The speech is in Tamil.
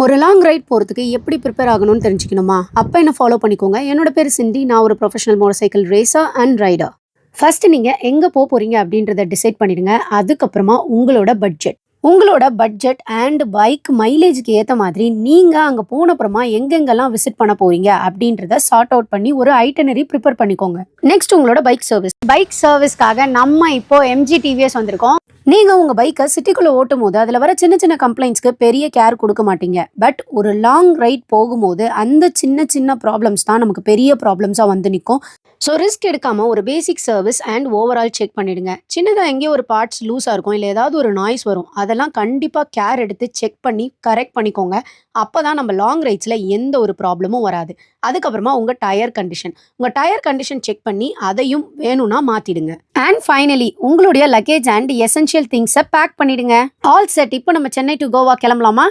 ஒரு லாங் ரைட் போகிறதுக்கு எப்படி ப்ரிப்பேர் ஆகணும்னு தெரிஞ்சுக்கணுமா? அப்போ என்ன ஃபாலோ பண்ணிக்கோங்க. என்னோட பேர் சிண்டி. நான் ஒரு professional motorcycle racer and rider. First நீங்கள் எங்கே போகிறீங்க அப்படின்றத டிசைட் பண்ணிடுங்க. அதுக்கப்புறமா உங்களோட பட்ஜெட் அண்ட் பைக் மைலேஜுக்கு ஏற்ற மாதிரி நீங்கள் அங்கே போனப்புறமா எங்கெங்கெல்லாம் விசிட் பண்ண போறீங்க அப்படின்றத சார்ட் அவுட் பண்ணி ஒரு ஐட்டனரி ப்ரிப்பேர் பண்ணிக்கோங்க. நெக்ஸ்ட் உங்களோட பைக் சர்வீஸ்க்காக நம்ம இப்போ எம்ஜி டிவிஎஸ் வந்திருக்கோம். நீங்கள் உங்கள் பைக்கை சிட்டிக்குள்ளே ஓட்டும் போது அதில் வர சின்ன சின்ன கம்ப்ளைண்ட்ஸ்க்கு பெரிய கேர் கொடுக்க மாட்டீங்க. பட் ஒரு லாங் ரைட் போகும்போது அந்த சின்ன சின்ன ப்ராப்ளம்ஸ் தான் நமக்கு பெரிய ப்ராப்ளம்ஸாக வந்து நிற்கும். ஸோ ரிஸ்க் எடுக்காமல் ஒரு பேசிக் சர்வீஸ் அண்ட் ஓவரால் செக் பண்ணிடுங்க. சின்னதாக எங்கேயோ ஒரு பார்ட்ஸ் லூஸாக இருக்கும், இல்லை ஏதாவது ஒரு நாய்ஸ் வரும், அதெல்லாம் கண்டிப்பாக கேர் எடுத்து செக் பண்ணி கரெக்ட் பண்ணிக்கோங்க. அப்போ தான் நம்ம லாங் ரைட்ஸில் எந்த ஒரு ப்ராப்ளமும் வராது. அதுக்கப்புறமா உங்கள் டயர் கண்டிஷன் செக் பண்ணி அதையும் வேணும்னா மாற்றிடுங்க. அண்ட் ஃபைனலி உங்களுடைய லக்கேஜ் அண்ட் எசென்ஷியல் திங்ஸை பேக் பண்ணிடுங்க. All set. இப்போ நம்ம சென்னை டு கோவா கிளம்பலாமா?